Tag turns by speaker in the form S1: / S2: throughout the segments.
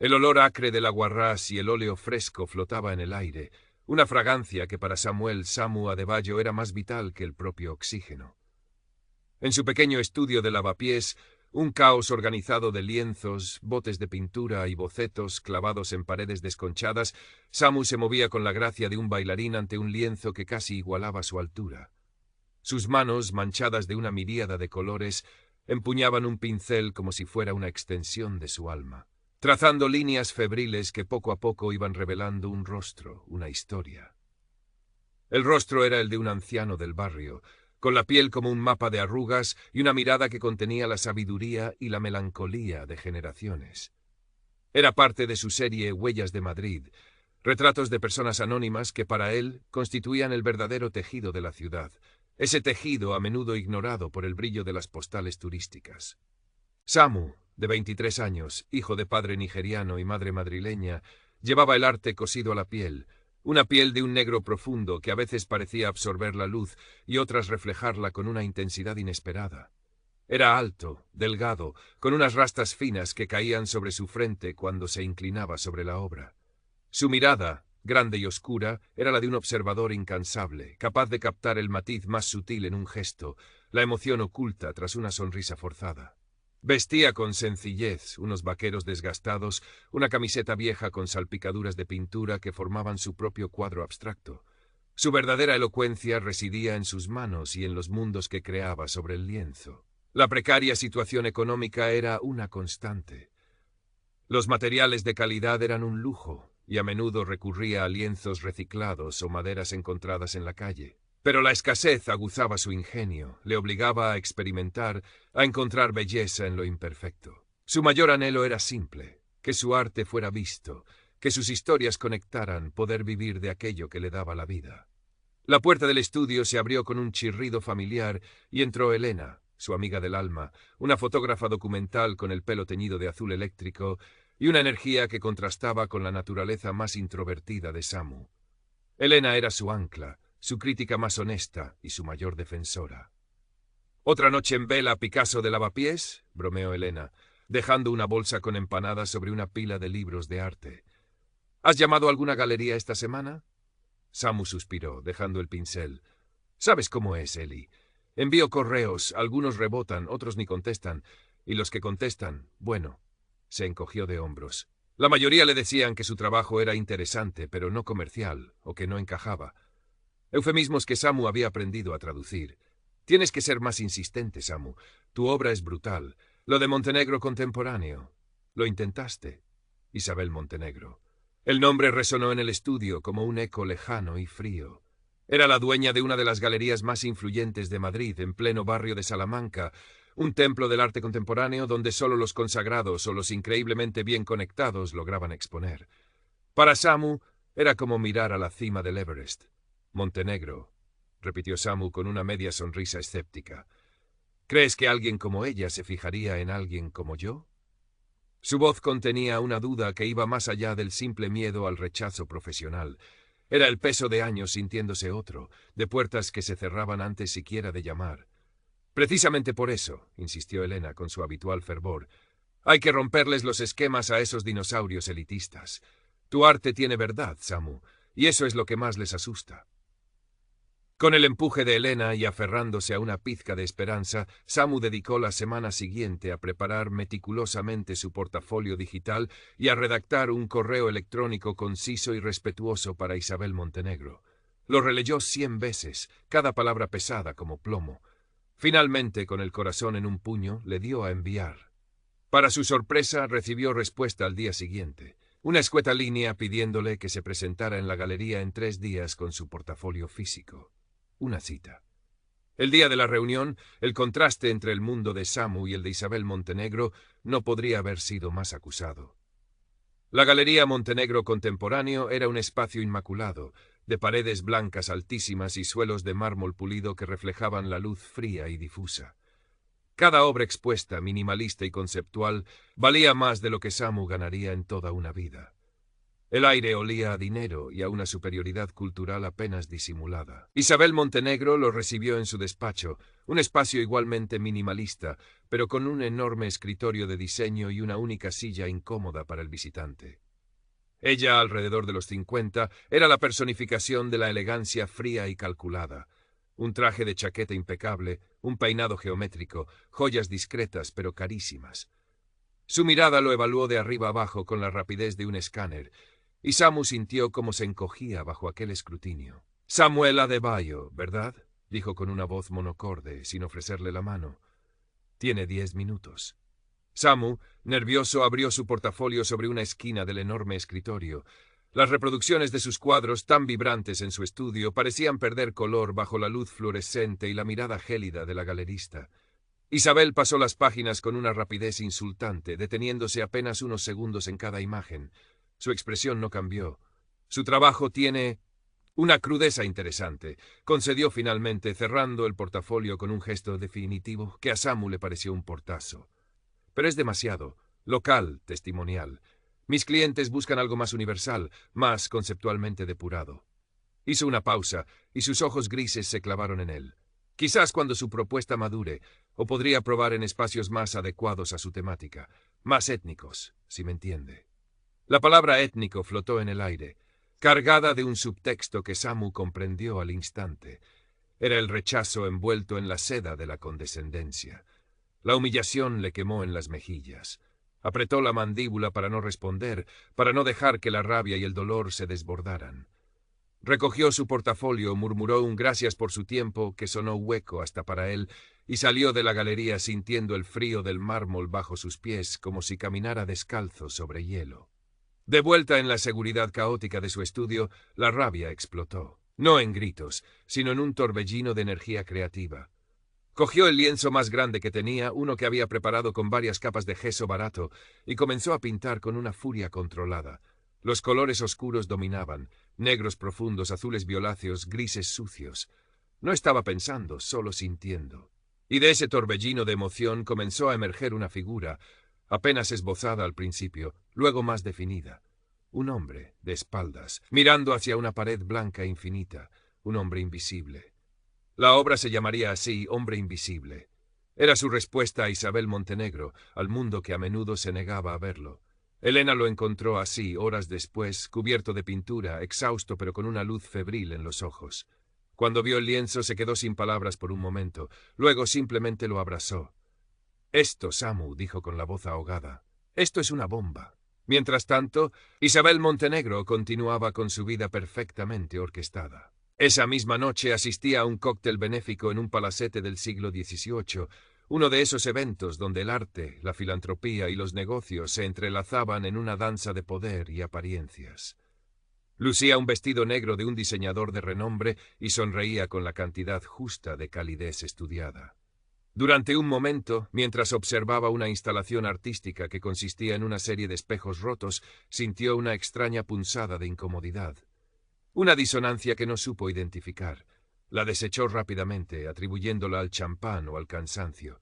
S1: El olor acre del aguarrás y el óleo fresco flotaba en el aire, una fragancia que para Samu Adebayo era más vital que el propio oxígeno. En su pequeño estudio de lavapiés, un caos organizado de lienzos, botes de pintura y bocetos clavados en paredes desconchadas, Samu se movía con la gracia de un bailarín ante un lienzo que casi igualaba su altura. Sus manos, manchadas de una miríada de colores, empuñaban un pincel como si fuera una extensión de su alma, trazando líneas febriles que poco a poco iban revelando un rostro, una historia. El rostro era el de un anciano del barrio, con la piel como un mapa de arrugas y una mirada que contenía la sabiduría y la melancolía de generaciones. Era parte de su serie Huellas de Madrid, retratos de personas anónimas que para él constituían el verdadero tejido de la ciudad, ese tejido a menudo ignorado por el brillo de las postales turísticas. Samu, de 23 años, hijo de padre nigeriano y madre madrileña, llevaba el arte cosido a la piel, una piel de un negro profundo que a veces parecía absorber la luz y otras reflejarla con una intensidad inesperada. Era alto, delgado, con unas rastas finas que caían sobre su frente cuando se inclinaba sobre la obra. Su mirada, grande y oscura, era la de un observador incansable, capaz de captar el matiz más sutil en un gesto, la emoción oculta tras una sonrisa forzada. Vestía con sencillez unos vaqueros desgastados, una camiseta vieja con salpicaduras de pintura que formaban su propio cuadro abstracto. Su verdadera elocuencia residía en sus manos y en los mundos que creaba sobre el lienzo. La precaria situación económica era una constante. Los materiales de calidad eran un lujo, y a menudo recurría a lienzos reciclados o maderas encontradas en la calle. Pero la escasez aguzaba su ingenio, le obligaba a experimentar, a encontrar belleza en lo imperfecto. Su mayor anhelo era simple, que su arte fuera visto, que sus historias conectaran poder vivir de aquello que le daba la vida. La puerta del estudio se abrió con un chirrido familiar y entró Elena, su amiga del alma, una fotógrafa documental con el pelo teñido de azul eléctrico y una energía que contrastaba con la naturaleza más introvertida de Samu. Elena era su ancla, su crítica más honesta y su mayor defensora. «¿Otra noche en vela Picasso de lavapiés?», bromeó Elena, dejando una bolsa con empanadas sobre una pila de libros de arte. «¿Has llamado a alguna galería esta semana?». Samu suspiró, dejando el pincel. «¿Sabes cómo es, Eli? Envío correos, algunos rebotan, otros ni contestan, y los que contestan, bueno». Se encogió de hombros. La mayoría le decían que su trabajo era interesante, pero no comercial, o que no encajaba. Eufemismos que Samu había aprendido a traducir. «Tienes que ser más insistente, Samu. Tu obra es brutal. Lo de Montenegro contemporáneo. Lo intentaste». Isabel Montenegro. El nombre resonó en el estudio como un eco lejano y frío. Era la dueña de una de las galerías más influyentes de Madrid, en pleno barrio de Salamanca, un templo del arte contemporáneo donde solo los consagrados o los increíblemente bien conectados lograban exponer. Para Samu era como mirar a la cima del Everest. «Montenegro», repitió Samu con una media sonrisa escéptica. «¿Crees que alguien como ella se fijaría en alguien como yo?». Su voz contenía una duda que iba más allá del simple miedo al rechazo profesional. Era el peso de años sintiéndose otro, de puertas que se cerraban antes siquiera de llamar. «Precisamente por eso», insistió Elena con su habitual fervor, «hay que romperles los esquemas a esos dinosaurios elitistas. Tu arte tiene verdad, Samu, y eso es lo que más les asusta». Con el empuje de Elena y aferrándose a una pizca de esperanza, Samu dedicó la semana siguiente a preparar meticulosamente su portafolio digital y a redactar un correo electrónico conciso y respetuoso para Isabel Montenegro. Lo releyó 100 veces, cada palabra pesada como plomo. Finalmente, con el corazón en un puño, le dio a enviar. Para su sorpresa, recibió respuesta al día siguiente. Una escueta línea pidiéndole que se presentara en la galería en 3 días con su portafolio físico. Una cita. El día de la reunión, el contraste entre el mundo de Samu y el de Isabel Montenegro no podría haber sido más acusado. La Galería Montenegro Contemporáneo era un espacio inmaculado, de paredes blancas altísimas y suelos de mármol pulido que reflejaban la luz fría y difusa. Cada obra expuesta, minimalista y conceptual, valía más de lo que Samu ganaría en toda una vida. El aire olía a dinero y a una superioridad cultural apenas disimulada. Isabel Montenegro lo recibió en su despacho, un espacio igualmente minimalista, pero con un enorme escritorio de diseño y una única silla incómoda para el visitante. Ella, alrededor de los 50, era la personificación de la elegancia fría y calculada. Un traje de chaqueta impecable, un peinado geométrico, joyas discretas pero carísimas. Su mirada lo evaluó de arriba abajo con la rapidez de un escáner, y Samu sintió cómo se encogía bajo aquel escrutinio. «Samuel Adebayo, ¿verdad?», dijo con una voz monocorde, sin ofrecerle la mano. «Tiene 10 minutos». Samu, nervioso, abrió su portafolio sobre una esquina del enorme escritorio. Las reproducciones de sus cuadros, tan vibrantes en su estudio, parecían perder color bajo la luz fluorescente y la mirada gélida de la galerista. Isabel pasó las páginas con una rapidez insultante, deteniéndose apenas unos segundos en cada imagen. Su expresión no cambió. «Su trabajo tiene una crudeza interesante», concedió finalmente, cerrando el portafolio con un gesto definitivo que a Samu le pareció un portazo. «Pero es demasiado. Local, testimonial. Mis clientes buscan algo más universal, más conceptualmente depurado». Hizo una pausa, y sus ojos grises se clavaron en él. «Quizás cuando su propuesta madure, o podría probar en espacios más adecuados a su temática, más étnicos, si me entiende». La palabra étnico flotó en el aire, cargada de un subtexto que Samu comprendió al instante. Era el rechazo envuelto en la seda de la condescendencia. La humillación le quemó en las mejillas. Apretó la mandíbula para no responder, para no dejar que la rabia y el dolor se desbordaran. Recogió su portafolio, murmuró un gracias por su tiempo que sonó hueco hasta para él, y salió de la galería sintiendo el frío del mármol bajo sus pies como si caminara descalzo sobre hielo. De vuelta en la seguridad caótica de su estudio, la rabia explotó. No en gritos, sino en un torbellino de energía creativa. Cogió el lienzo más grande que tenía, uno que había preparado con varias capas de gesso barato, y comenzó a pintar con una furia controlada. Los colores oscuros dominaban, negros profundos, azules violáceos, grises sucios. No estaba pensando, solo sintiendo. Y de ese torbellino de emoción comenzó a emerger una figura, apenas esbozada al principio, luego más definida. Un hombre, de espaldas, mirando hacia una pared blanca infinita, un hombre invisible. La obra se llamaría así, Hombre Invisible. Era su respuesta a Isabel Montenegro, al mundo que a menudo se negaba a verlo. Elena lo encontró así, horas después, cubierto de pintura, exhausto pero con una luz febril en los ojos. Cuando vio el lienzo se quedó sin palabras por un momento, luego simplemente lo abrazó. «Esto, Samu», dijo con la voz ahogada, «esto es una bomba». Mientras tanto, Isabel Montenegro continuaba con su vida perfectamente orquestada. Esa misma noche asistía a un cóctel benéfico en un palacete del siglo XVIII, uno de esos eventos donde el arte, la filantropía y los negocios se entrelazaban en una danza de poder y apariencias. Lucía un vestido negro de un diseñador de renombre y sonreía con la cantidad justa de calidez estudiada. Durante un momento, mientras observaba una instalación artística que consistía en una serie de espejos rotos, sintió una extraña punzada de incomodidad. Una disonancia que no supo identificar. La desechó rápidamente, atribuyéndola al champán o al cansancio.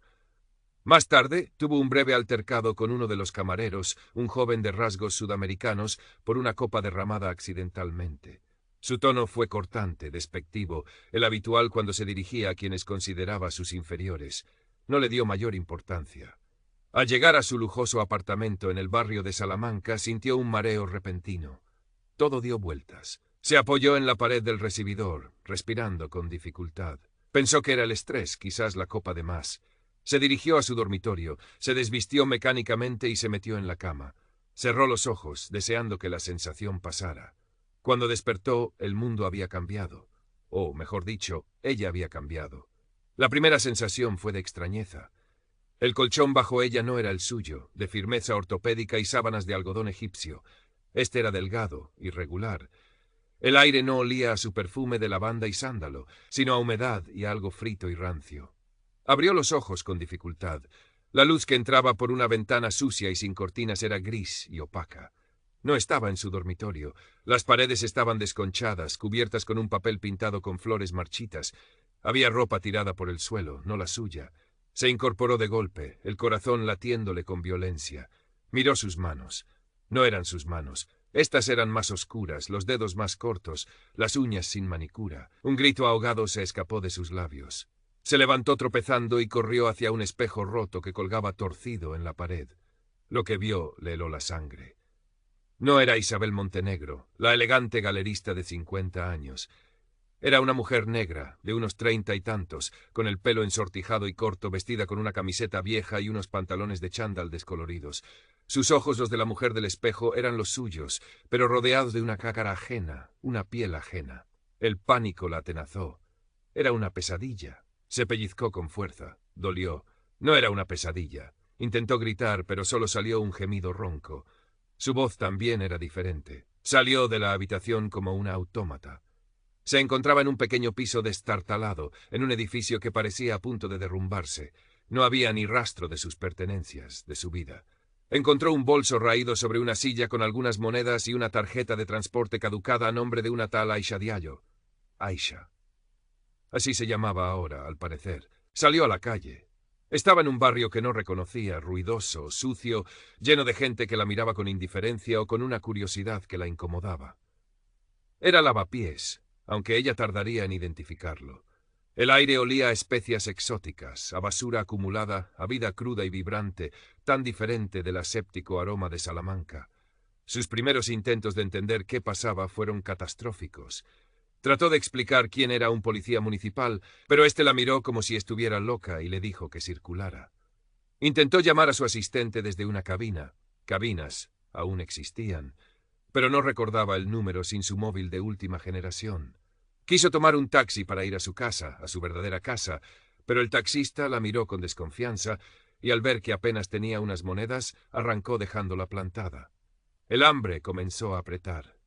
S1: Más tarde, tuvo un breve altercado con uno de los camareros, un joven de rasgos sudamericanos, por una copa derramada accidentalmente. Su tono fue cortante, despectivo, el habitual cuando se dirigía a quienes consideraba sus inferiores. No le dio mayor importancia. Al llegar a su lujoso apartamento en el barrio de Salamanca, sintió un mareo repentino. Todo dio vueltas. Se apoyó en la pared del recibidor, respirando con dificultad. Pensó que era el estrés, quizás la copa de más. Se dirigió a su dormitorio, se desvistió mecánicamente y se metió en la cama. Cerró los ojos, deseando que la sensación pasara. Cuando despertó, el mundo había cambiado. O, mejor dicho, ella había cambiado. La primera sensación fue de extrañeza. El colchón bajo ella no era el suyo, de firmeza ortopédica y sábanas de algodón egipcio. Este era delgado, irregular. El aire no olía a su perfume de lavanda y sándalo, sino a humedad y a algo frito y rancio. Abrió los ojos con dificultad. La luz que entraba por una ventana sucia y sin cortinas era gris y opaca. No estaba en su dormitorio. Las paredes estaban desconchadas, cubiertas con un papel pintado con flores marchitas. Había ropa tirada por el suelo, no la suya. Se incorporó de golpe, el corazón latiéndole con violencia. Miró sus manos. No eran sus manos. Estas eran más oscuras, los dedos más cortos, las uñas sin manicura. Un grito ahogado se escapó de sus labios. Se levantó tropezando y corrió hacia un espejo roto que colgaba torcido en la pared. Lo que vio le heló la sangre. No era Isabel Montenegro, la elegante galerista de 50 años. Era una mujer negra, de unos 30 y tantos, con el pelo ensortijado y corto, vestida con una camiseta vieja y unos pantalones de chándal descoloridos. Sus ojos, los de la mujer del espejo, eran los suyos, pero rodeados de una cácara ajena, una piel ajena. El pánico la atenazó. Era una pesadilla. Se pellizcó con fuerza. Dolió. No era una pesadilla. Intentó gritar, pero solo salió un gemido ronco. Su voz también era diferente. Salió de la habitación como una autómata. Se encontraba en un pequeño piso destartalado, en un edificio que parecía a punto de derrumbarse. No había ni rastro de sus pertenencias, de su vida. Encontró un bolso raído sobre una silla con algunas monedas y una tarjeta de transporte caducada a nombre de una tal Aisha Diallo. Aisha. Así se llamaba ahora, al parecer. Salió a la calle. Estaba en un barrio que no reconocía, ruidoso, sucio, lleno de gente que la miraba con indiferencia o con una curiosidad que la incomodaba. Era Lavapiés, aunque ella tardaría en identificarlo. El aire olía a especias exóticas, a basura acumulada, a vida cruda y vibrante, tan diferente del aséptico aroma de Salamanca. Sus primeros intentos de entender qué pasaba fueron catastróficos. Trató de explicar quién era un policía municipal, pero éste la miró como si estuviera loca y le dijo que circulara. Intentó llamar a su asistente desde una cabina. Cabinas aún existían, pero no recordaba el número sin su móvil de última generación. Quiso tomar un taxi para ir a su casa, a su verdadera casa, pero el taxista la miró con desconfianza y al ver que apenas tenía unas monedas, arrancó dejándola plantada. El hambre comenzó a apretar.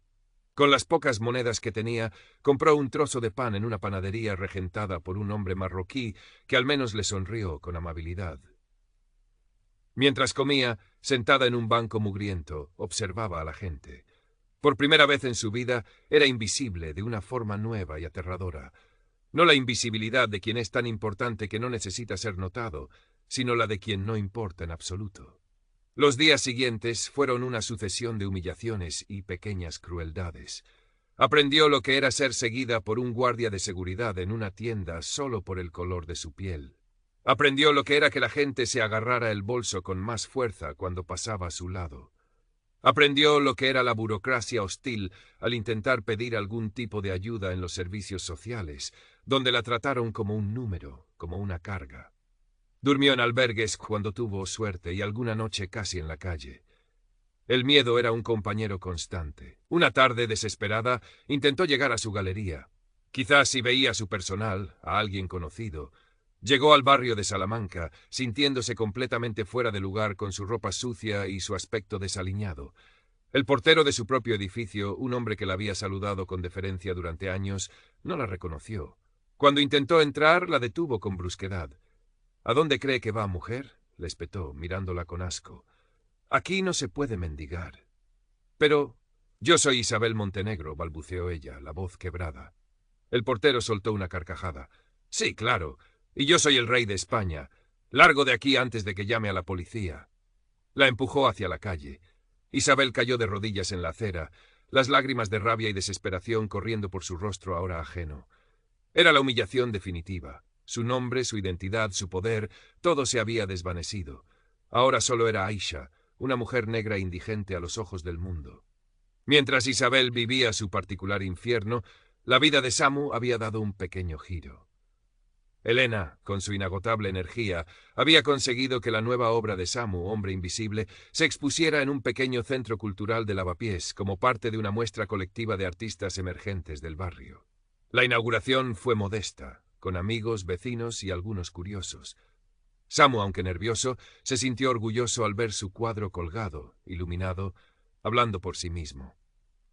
S1: Con las pocas monedas que tenía, compró un trozo de pan en una panadería regentada por un hombre marroquí que al menos le sonrió con amabilidad. Mientras comía, sentada en un banco mugriento, observaba a la gente. Por primera vez en su vida era invisible de una forma nueva y aterradora. No la invisibilidad de quien es tan importante que no necesita ser notado, sino la de quien no importa en absoluto. Los días siguientes fueron una sucesión de humillaciones y pequeñas crueldades. Aprendió lo que era ser seguida por un guardia de seguridad en una tienda solo por el color de su piel. Aprendió lo que era que la gente se agarrara el bolso con más fuerza cuando pasaba a su lado. Aprendió lo que era la burocracia hostil al intentar pedir algún tipo de ayuda en los servicios sociales, donde la trataron como un número, como una carga. Durmió en albergues cuando tuvo suerte y alguna noche casi en la calle. El miedo era un compañero constante. Una tarde, desesperada, intentó llegar a su galería. Quizás si veía a su personal, a alguien conocido. Llegó al barrio de Salamanca, sintiéndose completamente fuera de lugar con su ropa sucia y su aspecto desaliñado. El portero de su propio edificio, un hombre que la había saludado con deferencia durante años, no la reconoció. Cuando intentó entrar, la detuvo con brusquedad. —¿A dónde cree que va, mujer? —le espetó, mirándola con asco. —Aquí no se puede mendigar. —Pero... Yo soy Isabel Montenegro —balbuceó ella, la voz quebrada. El portero soltó una carcajada. —Sí, claro. Y yo soy el rey de España. Largo de aquí antes de que llame a la policía. La empujó hacia la calle. Isabel cayó de rodillas en la acera, las lágrimas de rabia y desesperación corriendo por su rostro ahora ajeno. Era la humillación definitiva. Su nombre, su identidad, su poder, todo se había desvanecido. Ahora solo era Aisha, una mujer negra indigente a los ojos del mundo. Mientras Isabel vivía su particular infierno, la vida de Samu había dado un pequeño giro. Elena, con su inagotable energía, había conseguido que la nueva obra de Samu, Hombre Invisible, se expusiera en un pequeño centro cultural de Lavapiés como parte de una muestra colectiva de artistas emergentes del barrio. La inauguración fue modesta, con amigos, vecinos y algunos curiosos. Samu, aunque nervioso, se sintió orgulloso al ver su cuadro colgado, iluminado, hablando por sí mismo.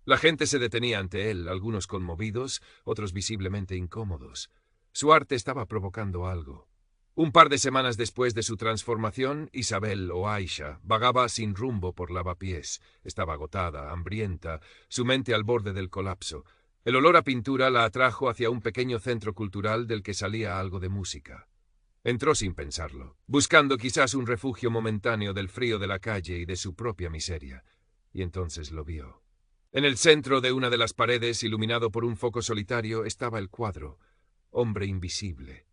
S1: La gente se detenía ante él, algunos conmovidos, otros visiblemente incómodos. Su arte estaba provocando algo. Un par de semanas después de su transformación, Isabel, o Aisha, vagaba sin rumbo por Lavapiés. Estaba agotada, hambrienta, su mente al borde del colapso. El olor a pintura la atrajo hacia un pequeño centro cultural del que salía algo de música. Entró sin pensarlo, buscando quizás un refugio momentáneo del frío de la calle y de su propia miseria. Y entonces lo vio. En el centro de una de las paredes, iluminado por un foco solitario, estaba el cuadro, Hombre invisible.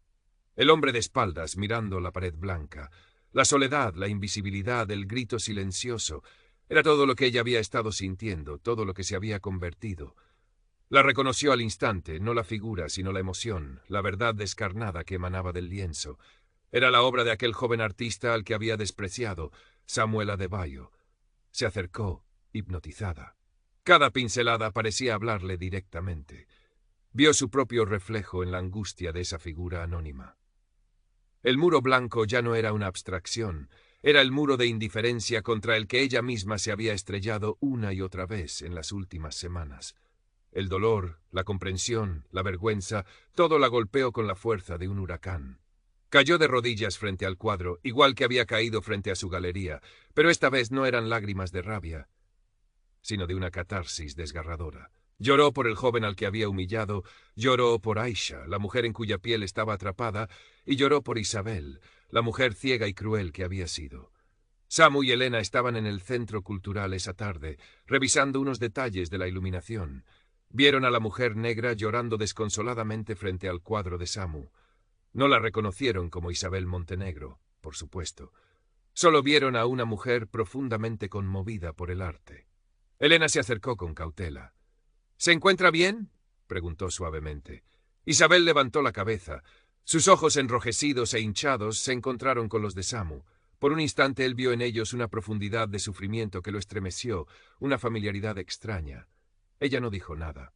S1: El hombre de espaldas, mirando la pared blanca. La soledad, la invisibilidad, el grito silencioso. Era todo lo que ella había estado sintiendo, todo lo que se había convertido. La reconoció al instante, no la figura, sino la emoción, la verdad descarnada que emanaba del lienzo. Era la obra de aquel joven artista al que había despreciado, Samuel Adebayo. Se acercó, hipnotizada. Cada pincelada parecía hablarle directamente. Vio su propio reflejo en la angustia de esa figura anónima. El muro blanco ya no era una abstracción, era el muro de indiferencia contra el que ella misma se había estrellado una y otra vez en las últimas semanas. El dolor, la comprensión, la vergüenza, todo la golpeó con la fuerza de un huracán. Cayó de rodillas frente al cuadro, igual que había caído frente a su galería, pero esta vez no eran lágrimas de rabia, sino de una catarsis desgarradora. Lloró por el joven al que había humillado, lloró por Aisha, la mujer en cuya piel estaba atrapada, y lloró por Isabel, la mujer ciega y cruel que había sido. Samu y Elena estaban en el centro cultural esa tarde, revisando unos detalles de la iluminación. Vieron a la mujer negra llorando desconsoladamente frente al cuadro de Samu. No la reconocieron como Isabel Montenegro, por supuesto. Solo vieron a una mujer profundamente conmovida por el arte. Elena se acercó con cautela. —¿Se encuentra bien? —preguntó suavemente. Isabel levantó la cabeza. Sus ojos enrojecidos e hinchados se encontraron con los de Samu. Por un instante él vio en ellos una profundidad de sufrimiento que lo estremeció, una familiaridad extraña. Ella no dijo nada.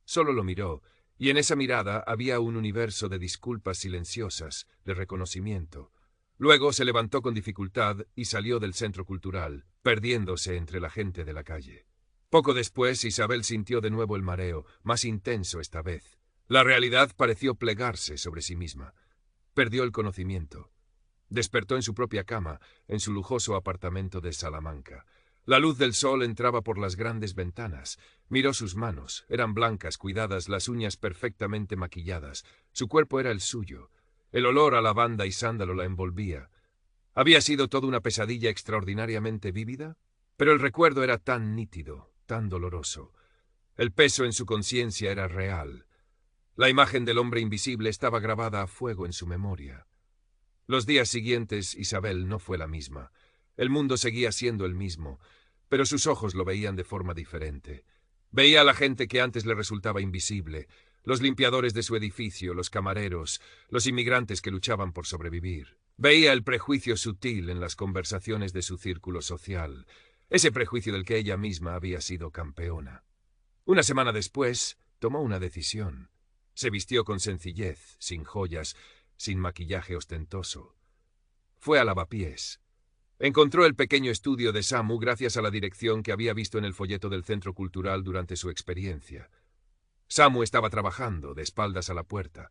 S1: Solo lo miró, y en esa mirada había un universo de disculpas silenciosas, de reconocimiento. Luego se levantó con dificultad y salió del centro cultural, perdiéndose entre la gente de la calle. Poco después, Isabel sintió de nuevo el mareo, más intenso esta vez. La realidad pareció plegarse sobre sí misma. Perdió el conocimiento. Despertó en su propia cama, en su lujoso apartamento de Salamanca. La luz del sol entraba por las grandes ventanas. Miró sus manos. Eran blancas, cuidadas, las uñas perfectamente maquilladas. Su cuerpo era el suyo. El olor a lavanda y sándalo la envolvía. ¿Había sido toda una pesadilla extraordinariamente vívida? Pero el recuerdo era tan nítido, tan doloroso. El peso en su conciencia era real. La imagen del hombre invisible estaba grabada a fuego en su memoria. Los días siguientes, Isabel no fue la misma. El mundo seguía siendo el mismo, pero sus ojos lo veían de forma diferente. Veía a la gente que antes le resultaba invisible, los limpiadores de su edificio, los camareros, los inmigrantes que luchaban por sobrevivir. Veía el prejuicio sutil en las conversaciones de su círculo social, ese prejuicio del que ella misma había sido campeona. Una semana después, tomó una decisión. Se vistió con sencillez, sin joyas, sin maquillaje ostentoso. Fue a Lavapiés. Encontró el pequeño estudio de Samu gracias a la dirección que había visto en el folleto del Centro Cultural durante su experiencia. Samu estaba trabajando, de espaldas a la puerta.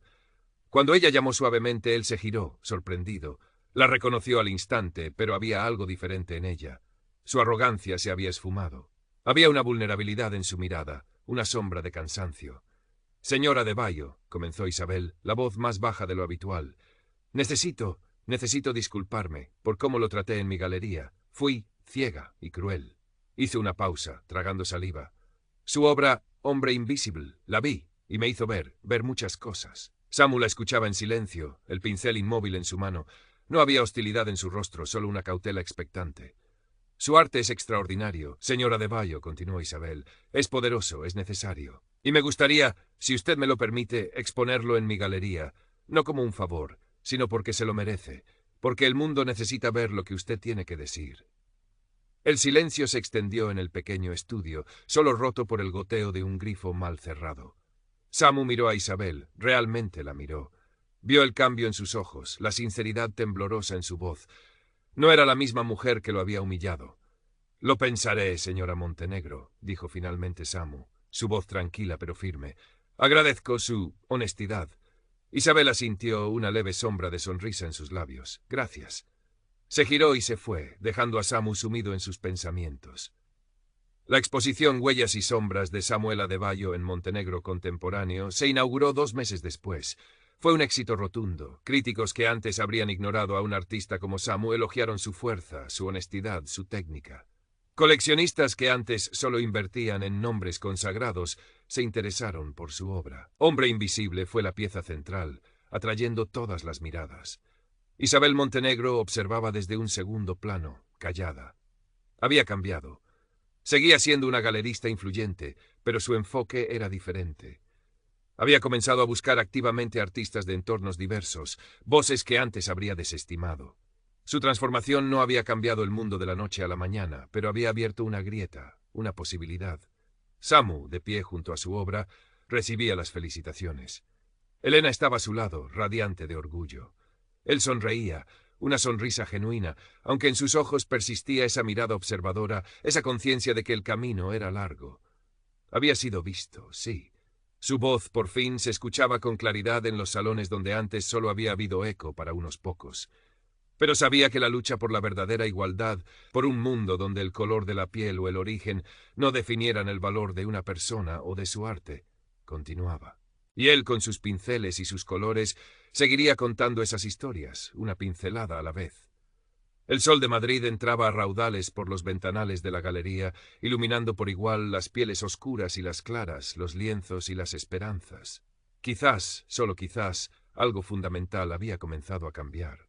S1: Cuando ella llamó suavemente, él se giró, sorprendido. La reconoció al instante, pero había algo diferente en ella. Su arrogancia se había esfumado. Había una vulnerabilidad en su mirada, una sombra de cansancio. —Señora Adebayo —comenzó Isabel, la voz más baja de lo habitual—, necesito disculparme por cómo lo traté en mi galería. Fui ciega y cruel. Hizo una pausa, tragando saliva. Su obra, Hombre Invisible, la vi y me hizo ver muchas cosas. Samu la escuchaba en silencio, el pincel inmóvil en su mano. No había hostilidad en su rostro, solo una cautela expectante. Su arte es extraordinario, señora Adebayo, continuó Isabel. Es poderoso, es necesario. Y me gustaría, si usted me lo permite, exponerlo en mi galería, no como un favor, sino porque se lo merece, porque el mundo necesita ver lo que usted tiene que decir. El silencio se extendió en el pequeño estudio, solo roto por el goteo de un grifo mal cerrado. Samu miró a Isabel, realmente la miró. Vio el cambio en sus ojos, la sinceridad temblorosa en su voz. No era la misma mujer que lo había humillado. —Lo pensaré, señora Montenegro —dijo finalmente Samu, su voz tranquila pero firme—. Agradezco su honestidad. Isabel sintió una leve sombra de sonrisa en sus labios. —Gracias. Se giró y se fue, dejando a Samu sumido en sus pensamientos. La exposición Huellas y Sombras de Samuel Adebayo en Montenegro contemporáneo se inauguró 2 meses después. Fue un éxito rotundo. Críticos que antes habrían ignorado a un artista como Samu elogiaron su fuerza, su honestidad, su técnica. Coleccionistas que antes solo invertían en nombres consagrados se interesaron por su obra. Hombre Invisible fue la pieza central, atrayendo todas las miradas. Isabel Montenegro observaba desde un segundo plano, callada. Había cambiado. Seguía siendo una galerista influyente, pero su enfoque era diferente. Había comenzado a buscar activamente artistas de entornos diversos, voces que antes habría desestimado. Su transformación no había cambiado el mundo de la noche a la mañana, pero había abierto una grieta, una posibilidad. Samu, de pie junto a su obra, recibía las felicitaciones. Elena estaba a su lado, radiante de orgullo. Él sonreía, una sonrisa genuina, aunque en sus ojos persistía esa mirada observadora, esa conciencia de que el camino era largo. Había sido visto, sí. Su voz, por fin, se escuchaba con claridad en los salones donde antes solo había habido eco para unos pocos. Pero sabía que la lucha por la verdadera igualdad, por un mundo donde el color de la piel o el origen no definieran el valor de una persona o de su arte, continuaba. Y él, con sus pinceles y sus colores, seguiría contando esas historias, una pincelada a la vez. El sol de Madrid entraba a raudales por los ventanales de la galería, iluminando por igual las pieles oscuras y las claras, los lienzos y las esperanzas. Quizás, solo quizás, algo fundamental había comenzado a cambiar.